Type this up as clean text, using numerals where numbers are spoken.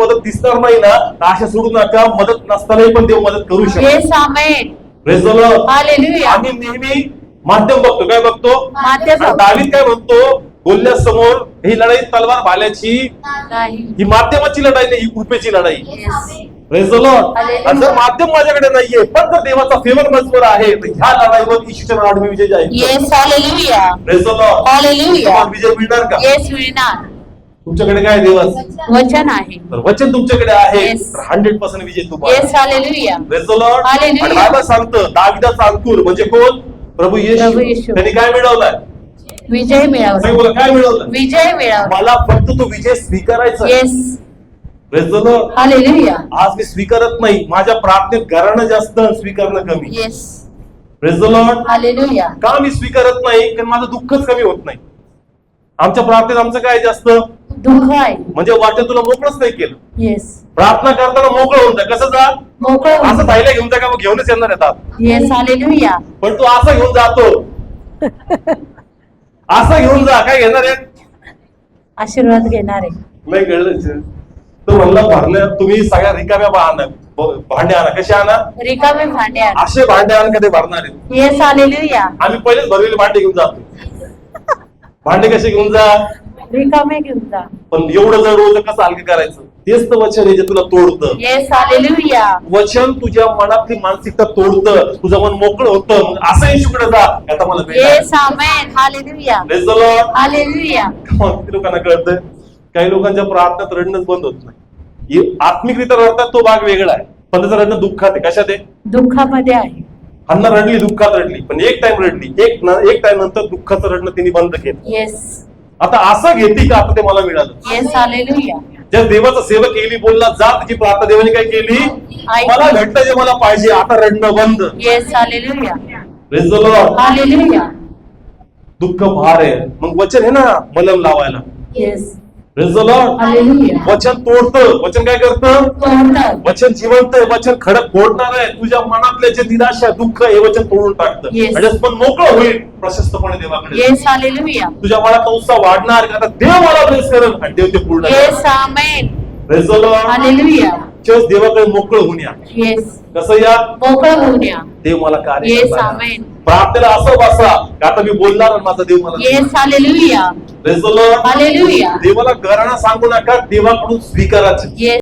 मदत दिसणार नाही ना, तर आशा सोडू नका. मदत नसतानाही पण देव मदत करू शकतो. Yes amen. Praise the lord. Hallelujah. आम्ही नेहमी माध्यम बघतो. काय बघतो? माध्यम. आणि दावीद काय म्हणतो बोलल्यासमोर, ही लढाई तलवार भाल्याची नाही. ही माध्यमाची लढाई नाही, ही कृपेची लढाई. Yes. Praise the lord. Hallelujah. आणि जर माध्यम माझ्याकडे नाहीये पण जर देवाचा फेवर माझ्यावर आहे, तर ह्या लढाईवर येशूच्या नावाने मी विजय जाहीर करतो. Yes hallelujah. Praise the lord. Hallelujah. तुम्हाला विजय मिळणार का? येस मिळणार. तुमच्याकडे काय देवाचं वचन आहे. तर वचन तुमच्याकडे आहे, Yes. तर 100% विजय तुम्हाला. Yes hallelujah. Praise the Lord. Hallelujah. आणि बायबल सांगतं दाविदाचा अंकुर म्हणजे कोण? प्रभू येशू. प्रभू येशू. त्यांनी काय मिळवलाय? विजय सांगा मिळवला. बोला, काय मिळवलं? विजय मिळवला. मला फक्त तो विजय स्वीकारायचा. Yes praise the lord. Hallelujah. आज मी स्वीकारत नाही, माझ्या प्रार्थनेत घराणं जास्त स्वीकारणं कमी. Yes praise the lord. Hallelujah. का मी स्वीकारत नाही? कारण माझं दुःखच कमी होत नाही. आमच्या प्रार्थनेत आमचं काय जास्त दुःख आहे. म्हणजे वाटतं तुला मोकळंच नाही केलं. येस प्रार्थना करताना मोकळं होऊन जा. कसं जा? मोकळं. असं थायला घेऊन जा का? मग घेऊनच येणार येतात. Yes hallelujah. पण तू असं घेऊन जातो, असं घेऊन जा. काय घेणार आहे? आशीर्वाद घेणार आहे. नाही कळलं. तो म्हणला भरण्या तुम्ही सगळ्या रिकाम्या भांडे आणा. कसे आणा? रिकामे भांडे आण. असे भांडे आणा कधी भरणार आहेत. Yes hallelujah. आम्ही पहिलेच भरलेले भांडे घेऊन जातो. भांडे कसे घेऊन जा? रिकामे घेऊन जा. पण एवढं जर रोज कसं हलकं करायचं? तेच तर वचन आहे जे तुला तोडतं. Yes hallelujah. वचन तुझ्या मनातली मानसिकता तोडतं, तुझं मन मोकळं होतं. मग असं येशूकडे जा, आता मला भेटायचं. Yes amen. Hallelujah. Praise the Lord. Hallelujah. किती लोकांना कळतं? काही लोकांच्या प्रार्थनेत रडणंच बंद होत नाही. आत्मिकरित्या रडतात तो भाग वेगळा आहे, पण त्याचं रडणं दुःखात आहे. कशात आहे? दुःखामध्ये आहे. अन्न रडली, दुःखात रडली, पण एक टाइम रडली. एक टाइम नंतर दुःखाचं रडणं तिने बंद केलं. येस आता असं घेते का? आता ते मला मिळालं. Yes hallelujah. ज्या देवाचा सेवक केली, बोलला जा तुझी प्रार्थना. देवाने काय केली? मला घडलं जे मला पाहिजे, आता रडणं बंद. Yes hallelujah. Praise the Lord. Hallelujah. दुःख भार आहे, मग वचन आहे ना मलम लावायला. Yes Praise the Lord. Hallelujah. वचन तोडतं. वचन काय करतं? तोडतात. वचन जिवंत आहे. वचन खडक फोडणार आहे. तुझ्या मनातले जे निराशा दुःख हे वचन तोडून टाकतं. Yes. म्हणजे पण मोकळं होईल प्रशस्तपणे देवाकडे. Yes hallelujah. तुझ्या मनात उत्साह वाढणार का? आता देव मला ब्लेस करेल आणि देव ते पूर्ण करेल. Yes amen. Praise the Lord. Hallelujah. Church देवाकडे मोकळं होऊन या. येस कसं या? मोकळं होऊन या. देव मला कार्य येस करणार. आमेन. प्रार्थनेला असं बसा का आता मी बोलणार आणि माझा देव मला yes hallelujah. Praise the Lord. Hallelujah. देवाला घराणं सांगू नका, देवाकडून स्वीकारायचं. येस